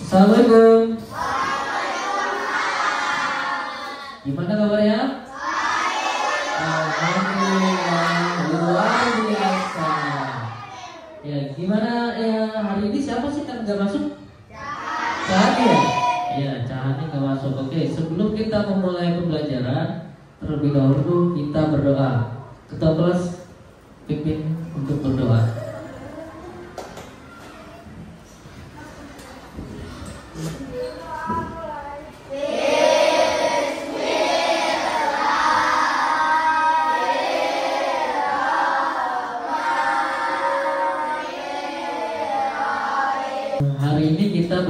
Assalamualaikum. Gimana kabarnya? Alhamdulillah, luar biasa. Ya, gimana ya hari ini siapa sih yang nggak masuk? Cahani ya? Ya, Cahani nggak masuk. Oke, sebelum kita memulai pembelajaran, terlebih dahulu kita berdoa. Ketua kelas pimpin untuk berdoa. Hari ini kita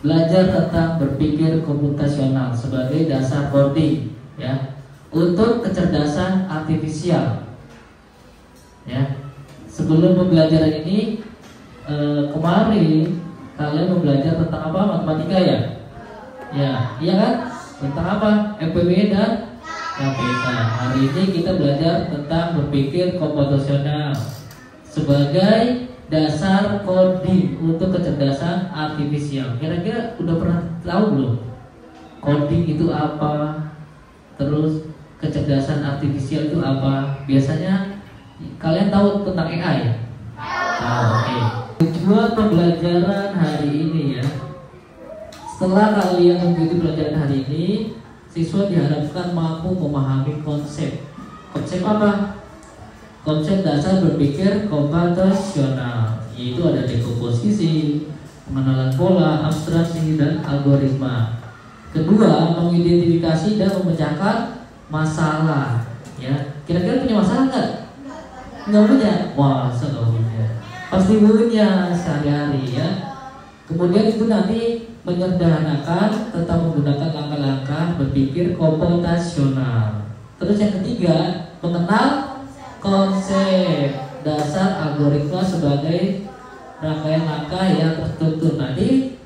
belajar tentang berpikir komputasional sebagai dasar coding, ya, untuk kecerdasan artifisial. Ya, sebelum pembelajaran ini kemarin kalian belajar tentang apa? Matematika ya? Ya, iya kan? Tentang apa? FPB dan KPK. Hari ini kita belajar tentang berpikir komputasional sebagai dasar coding untuk kecerdasan artifisial. Kira-kira udah pernah tahu belum? Coding itu apa? Terus kecerdasan artifisial itu apa? Biasanya kalian tahu tentang AI? Tahu, oke. Tujuan pembelajaran hari ini ya. Setelah kalian mengikuti pelajaran hari ini, siswa diharapkan mampu memahami konsep. Konsep apa? Konsep dasar berpikir komputasional, yaitu ada dekomposisi, pengenalan pola, abstraksi, dan algoritma. Kedua, mengidentifikasi dan memecahkan masalah. Ya, kira-kira punya masalah nggak? Nggak punya? Wah, nggak punya. Pasti punya sehari-hari ya. Kemudian itu nanti menyederhanakan tentang menggunakan langkah-langkah berpikir komputasional. Terus yang ketiga, mengenal konsep dasar algoritma sebagai rangkaian langkah yang tertutur. Nanti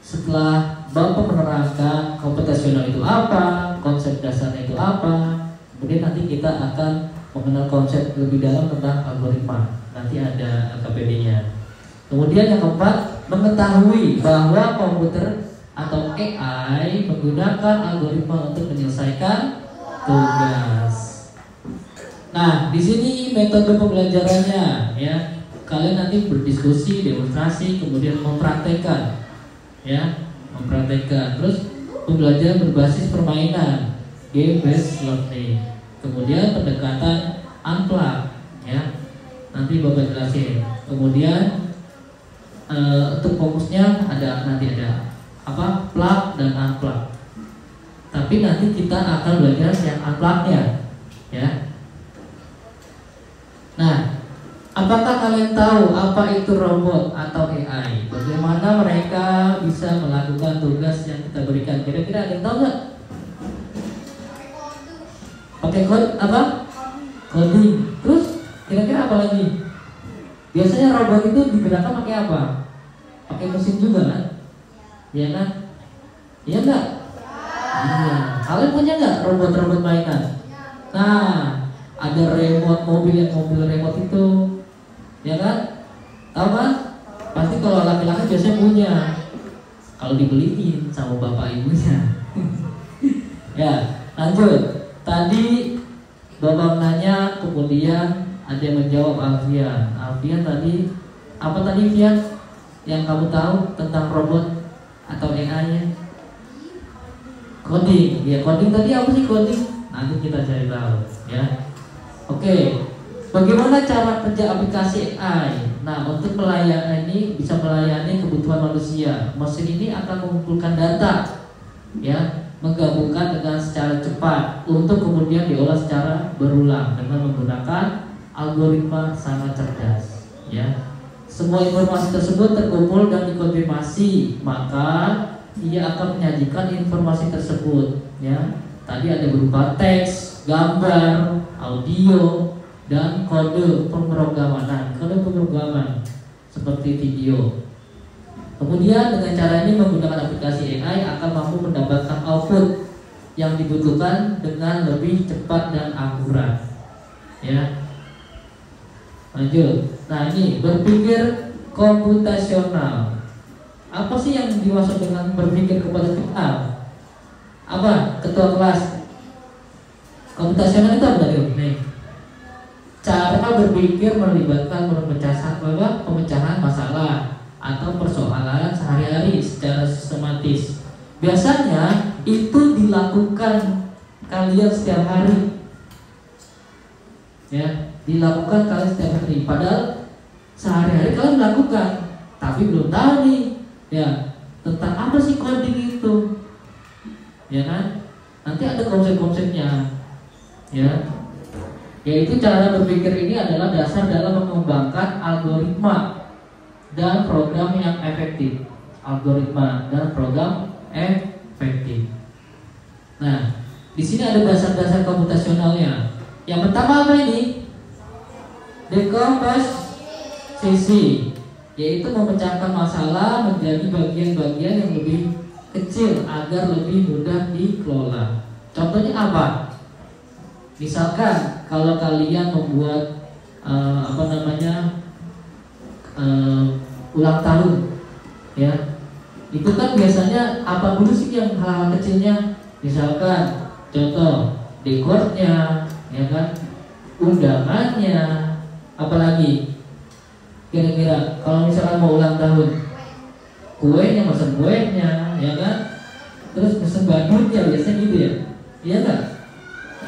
setelah Bapak menerangkan komputasional itu apa, konsep dasarnya itu apa, kemudian nanti kita akan mengenal konsep lebih dalam tentang algoritma. Nanti ada LKPD-nya. Kemudian yang keempat, mengetahui bahwa komputer atau AI menggunakan algoritma untuk menyelesaikan tugas. Nah, di sini metode pembelajarannya ya. Kalian nanti berdiskusi, demonstrasi, kemudian mempraktekkan. Ya, mempraktekkan. Terus pembelajaran berbasis permainan, game based learning. Kemudian pendekatan unplug ya. Nanti Bapak jelasin. Kemudian untuk fokusnya nanti ada apa? Plug dan unplug. Tapi nanti kita akan belajar yang unplug-nya ya. Nah, apakah kalian tahu apa itu robot atau AI? Bagaimana mereka bisa melakukan tugas yang kita berikan? Kira-kira ada yang tahu nggak? Pakai apa? Coding. Terus kira-kira apa lagi? Biasanya robot itu digunakan pakai apa? Pakai mesin juga kan? Iya kan? Iya nggak? Iya. Kalian punya nggak robot-robot mainan? Nah, ada remote mobil, yang mobil remote itu, ya kan? Tahu kan? Pasti kalau laki-laki biasanya punya. Kalau dibeliin sama bapak ibunya. Ya, lanjut. Tadi Bapak nanya, kemudian ada yang menjawab Alfian. Alfian tadi apa tadi Fian? Yang kamu tahu tentang robot atau AI-nya? Coding. Ya, coding tadi apa sih coding? Nanti kita cari tahu, ya. Oke, bagaimana cara kerja aplikasi AI? Nah, untuk pelayanan ini bisa melayani kebutuhan manusia. Mesin ini akan mengumpulkan data, ya, menggabungkan dengan secara cepat untuk kemudian diolah secara berulang dengan menggunakan algoritma sangat cerdas. Ya, semua informasi tersebut terkumpul dan dikonfirmasi, maka ia akan menyajikan informasi tersebut. Ya, tadi ada berupa teks, gambar, audio, dan kode pemrograman. Nah, kode pemrograman seperti video. Kemudian dengan cara ini menggunakan aplikasi AI akan mampu mendapatkan output yang dibutuhkan dengan lebih cepat dan akurat. Ya. Lanjut. Nah, ini berpikir komputasional. Apa sih yang dimaksud dengan berpikir kepada Tuhan? Apa? Ketua kelas komputasional itu apa tadi? Nih, cara berpikir melibatkan pemecahan masalah atau persoalan sehari-hari secara sistematis. Biasanya itu dilakukan kalian setiap hari, ya, dilakukan kalian setiap hari. Padahal sehari-hari kalian melakukan, tapi belum tahu nih, ya, tentang apa sih coding itu, ya kan? Nanti ada konsep-konsepnya, ya. Yaitu cara berpikir ini adalah dasar dalam mengembangkan algoritma dan program yang efektif. Algoritma dan program efektif. Nah, di sini ada dasar-dasar komputasionalnya. Yang pertama apa ini? Dekomposisi, yaitu memecahkan masalah menjadi bagian-bagian yang lebih kecil agar lebih mudah dikelola. Contohnya apa? Misalkan kalau kalian membuat ulang tahun, ya, itu kan biasanya apa dulu sih yang hal-hal kecilnya? Misalkan contoh dekornya, ya kan, undangannya, apalagi kira-kira kalau misalkan mau ulang tahun, kuenya, mesen kuenya, ya kan, terus mesen badutnya, biasanya gitu ya, iya nggak?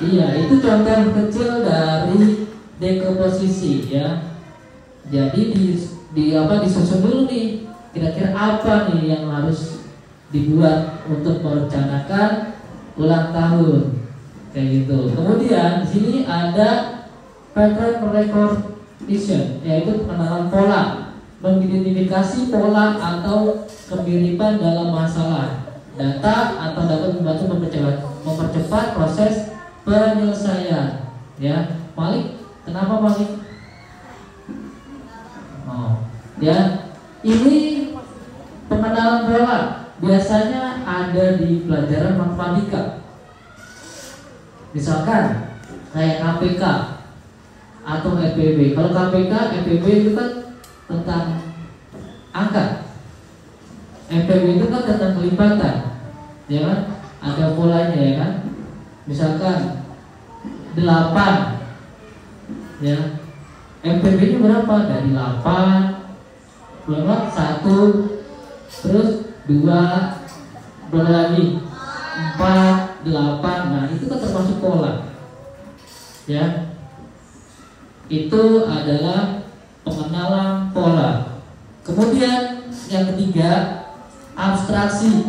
Iya, itu contoh kecil dari dekomposisi, ya. Jadi disusun dulu nih, kira-kira apa nih yang harus dibuat untuk merencanakan ulang tahun, kayak gitu. Kemudian di sini ada pattern recognition, yaitu pengenalan pola, mengidentifikasi pola atau kemiripan dalam masalah data atau dapat membantu mempercepat proses penyelesaian, ya. Malik, kenapa Malik? Oh, ya, ini pengenalan pola biasanya ada di pelajaran matematika. Misalkan kayak KPK atau FPB. Kalau KPK, FPB itu kan tentang angka. FPB itu kan tentang kelipatan, ya kan? Ada polanya, ya kan? Misalkan 8, ya, MPB nya berapa? Dari 8 berapa? 1, terus 2, berapa lagi? 4, 8. Nah, itu kan termasuk pola, ya. Itu adalah pengenalan pola. Kemudian yang ketiga, abstraksi,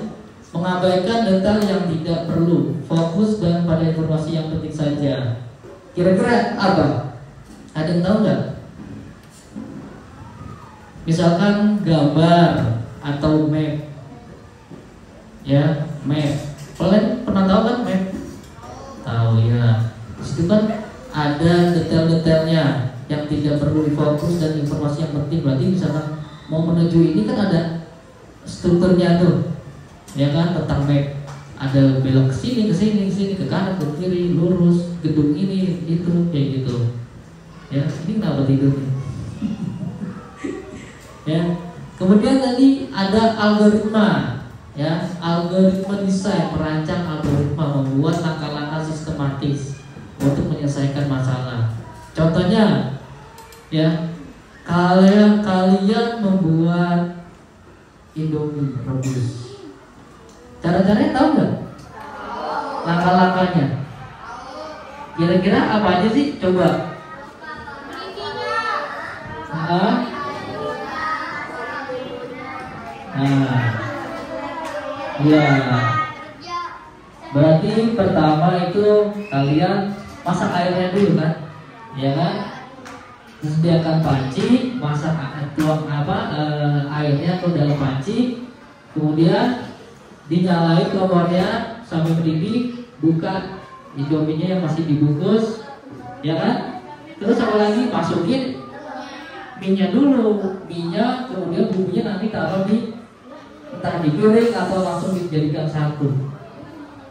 mengabaikan detail yang tidak perlu, fokus dan pada informasi yang penting saja. Kira-kira apa? Ada yang tahu nggak? Misalkan gambar atau map, ya, map. Kalian pernah tahu kan map? Tahu, ya. Di situ kan ada detail-detailnya yang tidak perlu difokus dan informasi yang penting. Berarti misalkan mau menuju ini kan ada strukturnya tuh, ya kan, tentang map. Ada belok ke sini, ke sini, ke sini, ke kanan, ke kiri, lurus, gedung ini, itu, kayak gitu. Ya, ini kenapa tidur nih? Ya. Kemudian tadi ada algoritma, ya, algoritma desain, merancang algoritma, membuat langkah-langkah sistematis untuk menyelesaikan masalah. Contohnya, ya, kalian membuat Indomie rebus. Cara-caranya tahu nggak? Langkah-langkahnya. Kira-kira apa aja sih? Coba. Ya. Berarti pertama itu kalian masak airnya dulu kan, ya kan? Sediakan panci, masak, tuang airnya ke dalam panci, kemudian dinyalain kompornya sampai mendidih, buka Indominya yang masih dibungkus, ya kan? Terus apa lagi? Masukin minyak dulu, minyak, kemudian bumbunya nanti taruh di, entah di piring atau langsung dijadikan satu,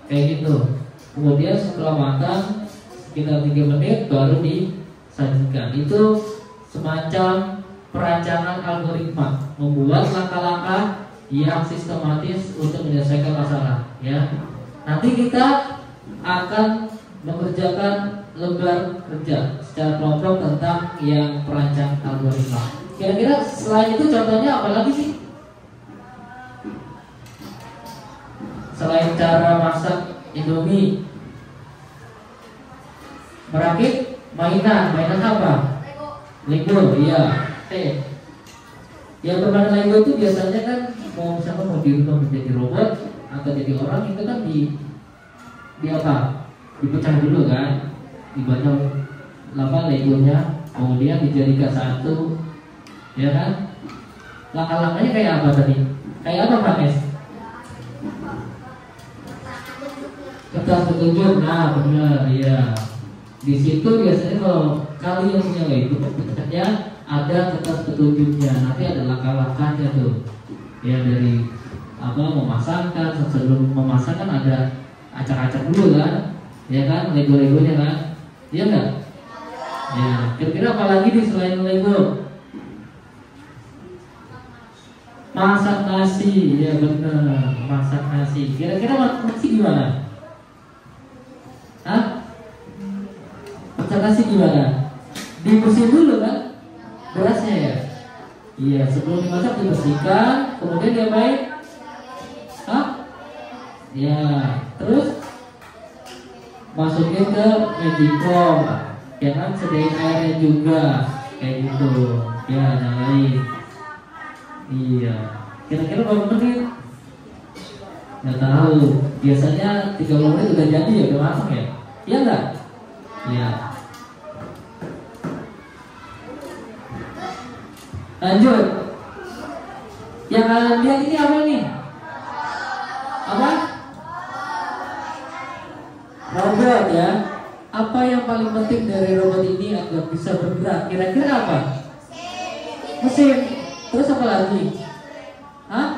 kayak gitu. Kemudian setelah matang sekitar 3 menit baru disajikan. Itu semacam perancangan algoritma, membuat langkah-langkah yang sistematis untuk menyelesaikan masalah, ya. Nanti kita akan mengerjakan lembar kerja secara kelompok tentang yang perancang algoritma. Kira-kira selain itu contohnya apa lagi sih? Selain cara masak Indomie, merakit mainan apa? Lego, iya. Yang bermain Lego itu biasanya kan misalkan mau dirubah menjadi robot atau jadi orang, itu kan di apa? Dipecah dulu kan, dibanyak Legonya, kemudian dijadikan satu, ya kan? Langkah-langkahnya kayak apa tadi? Kayak apa Pak Nes? Kertas petunjuk, nah benar, ya. Di situ biasanya kalau kalian punya Lego, ya ada kertas petunjuknya, nanti ada langkah-langkahnya tuh. Ya dari apa memasangkan, sebelum memasang kan ada acak-acak dulu kan, ya kan, Lego-legonya kan, iya nggak? Ya, kira-kira apa lagi nih selain Lego? Masak nasi, ya benar, masak nasi. Kira-kira masak nasi gimana? Hah? Masak nasi gimana? Dibersih dulu kan? Berasnya ya? Iya, sebelum dimasak dibersihkan, kemudian diapain? Hah? Ya, terus masukin ke magicom, ya kan, sediain airnya juga, kayak gitu. Ya, nyalain. Iya. Kira-kira berapa menit? Nggak tahu. Biasanya 30 menit udah jadi ya, udah masak ya? Iya nggak? Iya. Lanjut. Yang kalian lihat ini apa nih? Apa? Robot ya. Apa yang paling penting dari robot ini agar bisa bergerak? Kira-kira apa? Mesin. Terus apa lagi? Hah?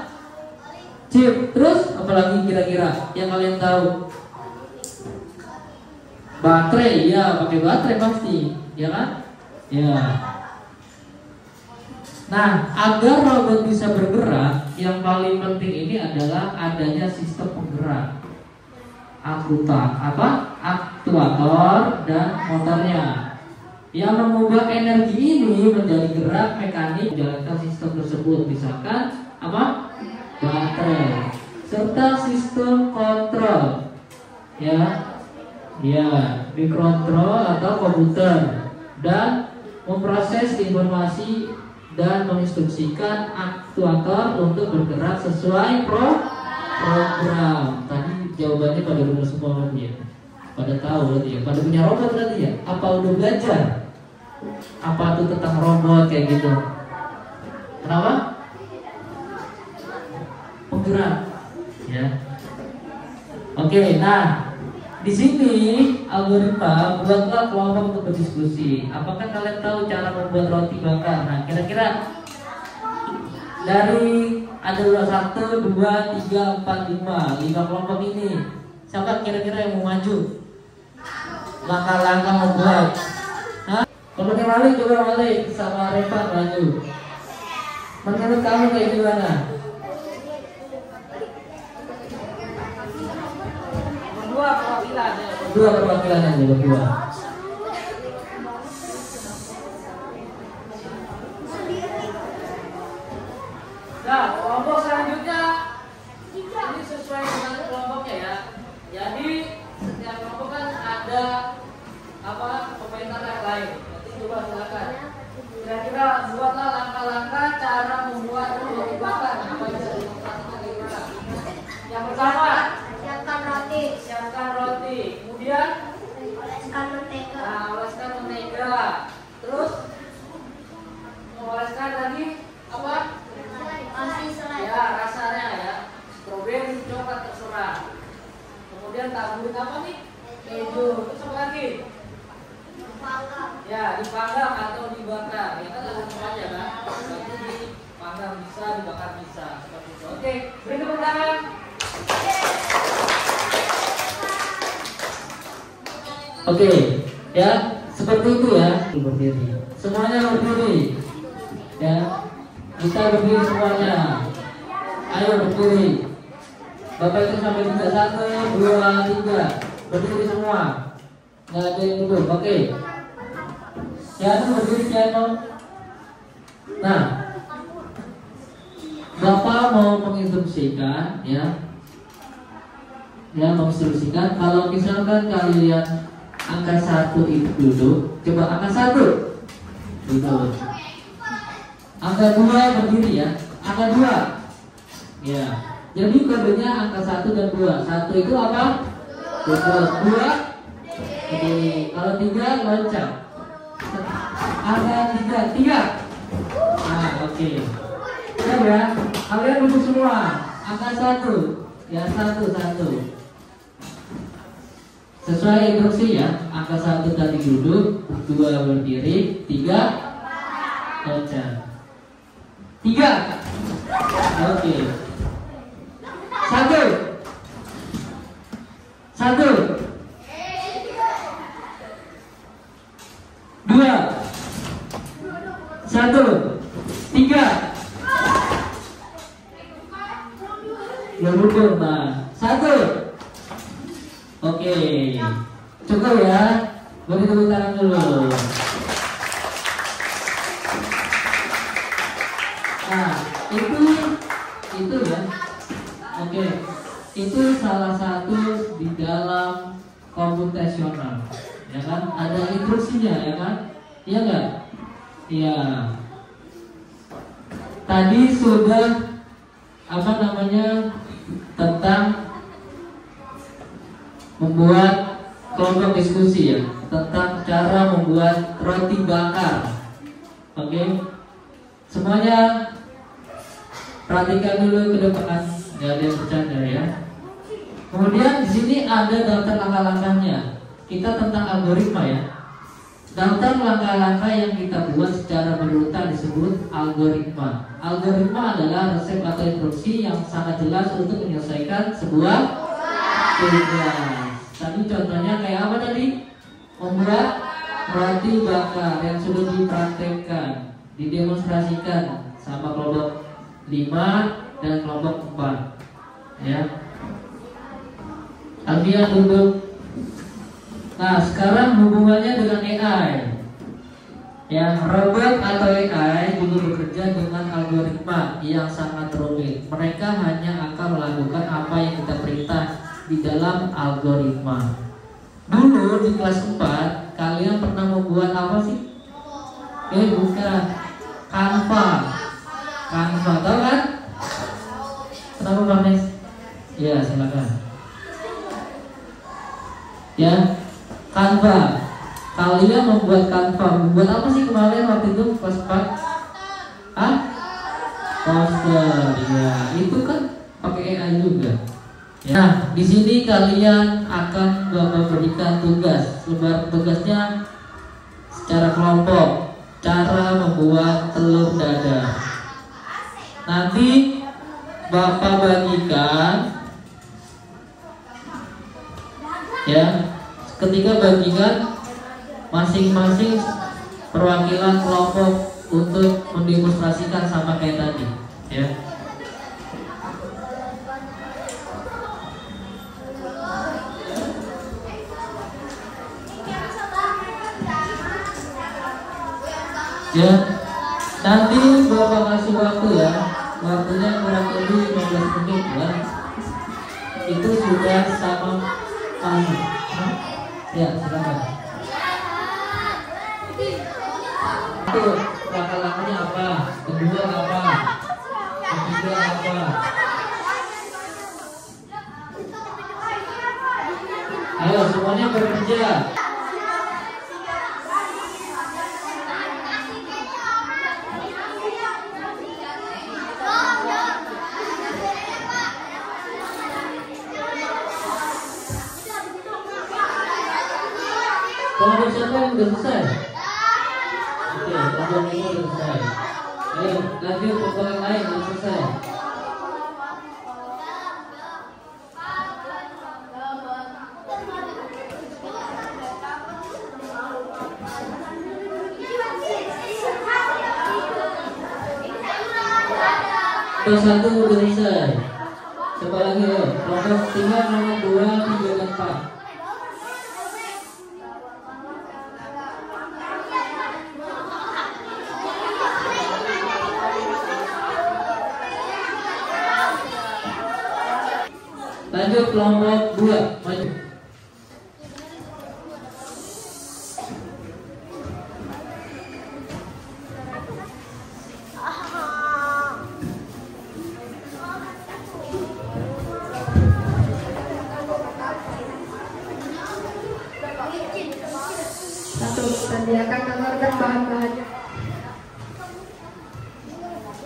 Chip. Terus apa lagi kira-kira yang kalian tahu? Baterai. Ya, pakai baterai pasti. Ya kan? Ya. Nah, agar robot bisa bergerak, yang paling penting ini adalah adanya sistem penggerak, aktuator dan motornya, yang mengubah energi ini menjadi gerak mekanik menjalankan sistem tersebut. Misalkan apa? Baterai serta sistem kontrol, ya, mikrokontrol atau komputer, dan memproses informasi dan menginstruksikan aktuator untuk bergerak sesuai program. Tadi jawabannya pada rumus semua berarti ya. Pada tahu berarti ya. Pada punya robot berarti ya. Apa udah belajar? Apa tuh tentang robot kayak gitu? Kenapa? Penggerak. Ya. Oke, nah di sini algoritma buatlah kelompok untuk berdiskusi. Apakah kalian tahu cara membuat roti bakar? Nah, kira-kira dari ada 1, 2, 3, 4, 5 kelompok ini, siapa kira-kira yang mau maju? Langkah-langkah membuat. Hah? Kalau Malik coba Malik sama Repa maju. Menurut kamu kayak gimana? Dua perwakilan aja berdua. Nah, kelompok selanjutnya ini sesuai dengan kelompoknya ya. Jadi setiap kelompok kan ada komentar yang lain. Nanti coba silakan. Kira-kira buatlah langkah-langkah cara membuat roti bakar. Apa bisa didemonstrasikan gimana? Yang pertama, siapkan roti. Kemudian oleskan mentega. Nah, oleskan mentega. Terus oleskan lagi apa? Ya, rasanya ya. Stroberi, coklat terserah. Kemudian taburin apa nih? Keju. Terus apa lagi? Dipanggang. Ya, dipanggang atau dibakar. Ya kan langsung aja kan. Jadi dipanggang bisa, dibakar bisa. Seperti itu. Oke, beri tepuk tangan. Oke, ya seperti itu ya. Berdiri. Semuanya berdiri. Ya, kita berdiri semuanya. Ayo berdiri. Bapak itu sampai 3, 1, 2, 3. Berdiri semua. Nggak ada yang duduk. Oke. Piano berdiri piano. Nah, Bapak mau menginstruksikan ya. Ya, menginstruksikan kalau misalkan kalian angka 1 itu duduk, coba angka 1 duduk. Angka 2 berdiri ya. Angka 2. Ya. Jadi kodenya angka 1 dan 2. 1 itu apa? Duduk. 2 berdiri. Kalau 3 loncat. Angka 3. Nah, oke. Siap ya. Kalian duduk semua. Angka 1. Ya, 1. Sesuai instruksi ya. Angka 1 tadi duduk, 2 berdiri, 3 loncat. 3. Oke. 1. 2. 1. 3. Ya duduk, Nah. 1. Oke. Cukup ya. Beri tepuk tangan dulu. Nah, itu ya. Oke. Itu salah satu di dalam komputasional. Ya kan? Ada instruksinya ya kan? Iya enggak? Iya. Tadi sudah tentang membuat kelompok diskusi ya, tentang cara membuat roti bakar. Oke. Semuanya perhatikan dulu ke depan, nggak ada yang bercanda ya. Kemudian di sini ada daftar langkah-langkahnya. Kita tentang algoritma ya. Daftar langkah-langkah yang kita buat secara berurutan disebut algoritma. Algoritma adalah resep atau instruksi yang sangat jelas untuk menyelesaikan sebuah tugas. Tadi contohnya kayak apa tadi? Membuat roti bakar yang sudah dipraktekkan, didemonstrasikan sama kelompok 5 dan kelompok 4. Ya. Alfian duduk. Nah, sekarang hubungannya dengan AI. Ya, robot atau AI juga bekerja dengan algoritma yang sangat rumit. Mereka hanya akan melakukan apa yang kita perintah di dalam algoritma. Dulu di kelas 4, kalian pernah membuat apa sih? Bukan. Canva, tahu kan? Kenapa Bang Nes? Ya, silakan. Ya, Canva. Kalian membuat Canva. Membuat apa sih kemarin waktu itu kelas 4? Poster. Ya, itu kan pakai AI juga. Nah, di sini kalian akan Bapak berikan tugas. Tugasnya secara kelompok. Cara membuat telur dadar. Nanti Bapak bagikan. Ya, ketika bagikan masing-masing perwakilan kelompok untuk mendemonstrasikan sama kayak tadi. Ya. Ya, nanti Bapak kasih waktu ya. Waktunya kurang lebih 15 menit ya. Itu sudah sama kamu. Ya, silakan. Itu langkah-langkahnya apa? Kedua apa? Ketiga apa? Ayo semuanya bekerja. Kelompok siapa yang udah selesai? Oke, kelompok ini udah selesai. Ayo, lanjut kelompok yang lain yang selesai. Kelompok 1 udah selesai. Coba lagi yuk. Kelompok 3, nomor 2, 3, dan 4. Lanjut kelompok 2, maju. Sediakan telur dan bahan-bahannya.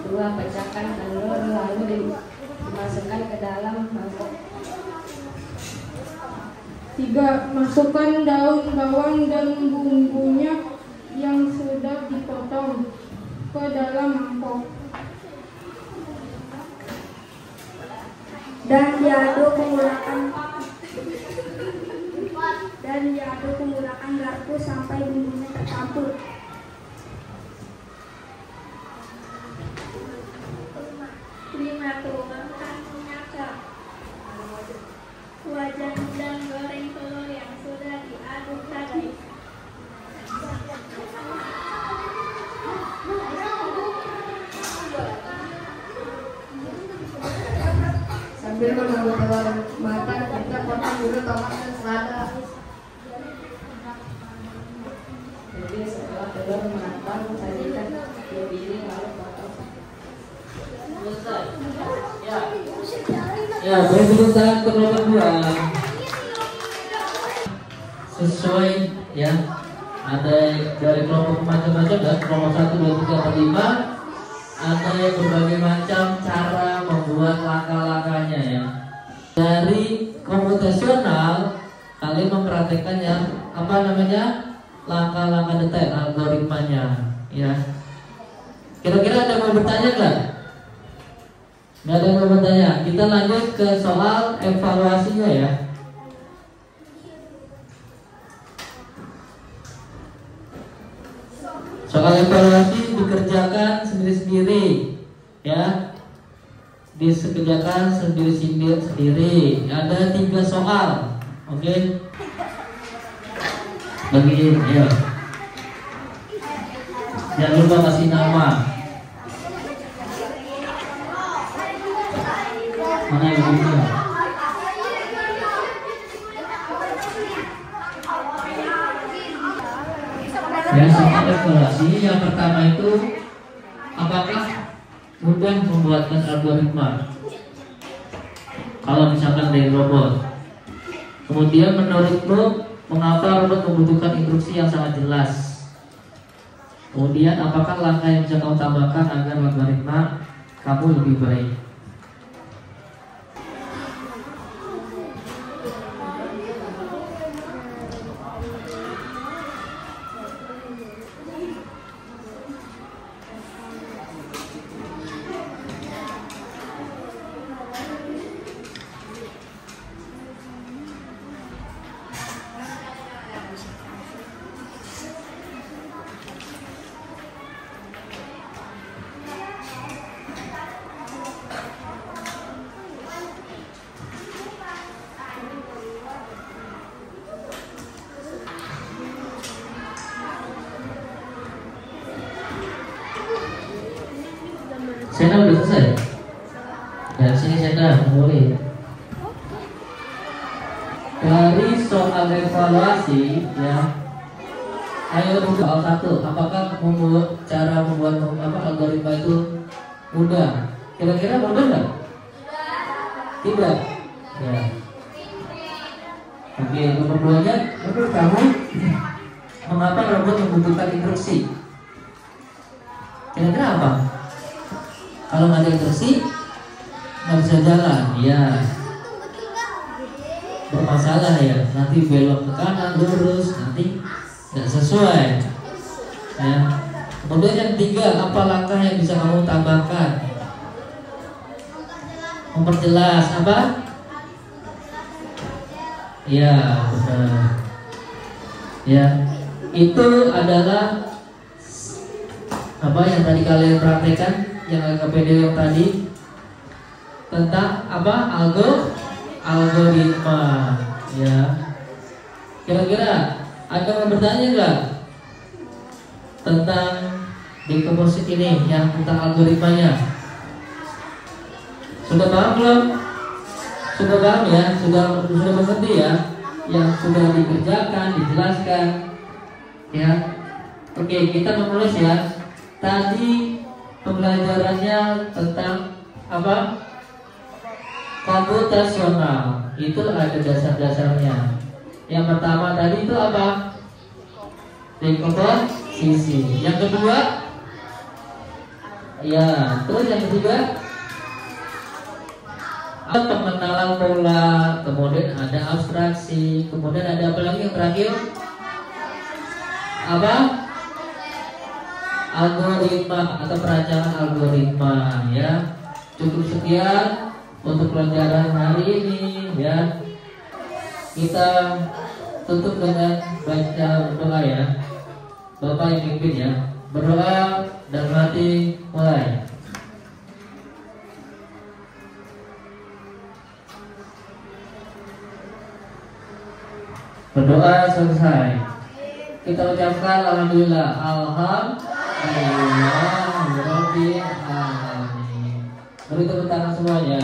2. Pecahkan telur lalu dimasukkan ke dalam mangkok. 3. Masukkan daun bawang dan bumbunya yang sudah dipotong ke dalam mangkok Dan diaduk menggunakan garpu sampai bumbunya tercampur. 5. Tuangkan minyak ke wajan dan goreng telur yang sudah diaduk tadi. Sambil menunggu telur matang, kita potong dulu tomat dan selada. Jadi setelah telur matang, sajikan digiling lalu potong. Selesai. Ya, beri tepuk tangan ke kelompok 2. Sesuai ya. Ada dari kelompok macam-macam dan kelompok 1, 2, 3, 4, 5. Ada yang berbagai macam cara membuat langkah-langkahnya ya. Dari komputasional kalian mempraktekkan yang apa namanya langkah-langkah detail algoritmanya ya. Kira-kira ada yang mau bertanya nggak? Nggak ada yang mau bertanya. Kita lanjut ke soal evaluasinya ya. Soal evaluasi dikerjakan sendiri-sendiri ya. Dikerjakan sendiri-sendiri. Ada 3 soal. Oke. Bagiin ya. Jangan lupa kasih nama. Mana yang begini? Ya, soal evaluasi yang pertama itu apakah mudah membuatkan algoritma? Kalau misalkan dari robot. Kemudian menurutmu mengapa robot membutuhkan instruksi yang sangat jelas? Kemudian apakah langkah yang bisa kamu tambahkan agar algoritma kamu lebih baik? Sena udah selesai? Dari sini Sena boleh. Dari soal evaluasi ya. Ayo soal 1. Apakah cara membuat algoritma itu mudah? Kira-kira mudah nggak? Tidak. Ya. Oke, nomor 2-nya menurut kamu mengapa robot membutuhkan instruksi? Kira-kira apa? Kalau nggak ada instruksi nggak bisa jalan, ya bermasalah ya. Nanti belok ke kanan lurus, nanti nggak sesuai. Ya. Kemudian yang 3, apa langkah yang bisa kamu tambahkan? Memperjelas apa? Ya, benar. Ya, itu adalah apa yang tadi kalian praktekkan, yang LKPD yang tadi tentang apa? Algoritma, ya. Kira-kira ada yang bertanya nggak tentang di komposit ini yang tentang algoritmanya? Sudah paham belum? Sudah paham ya? Sudah mengerti ya? Yang sudah dikerjakan, dijelaskan, ya. Oke, kita menulis ya. Tadi pembelajarannya tentang apa? Komputasional. Itu ada dasar-dasarnya. Yang pertama tadi itu apa? Dekomposisi. Yang kedua, ya, terus yang ketiga pengenalan pola, kemudian ada abstraksi, kemudian ada apa lagi yang terakhir? Apa? Algoritma atau perancangan algoritma, ya. Cukup sekian untuk pelajaran hari ini, ya. Kita tutup dengan baca doa ya. Bapak yang pimpin ya. Berdoa dan mati mulai. Berdoa selesai. Kita ucapkan alhamdulillah. Alhamdulillah. Beri tepuk tangan semuanya.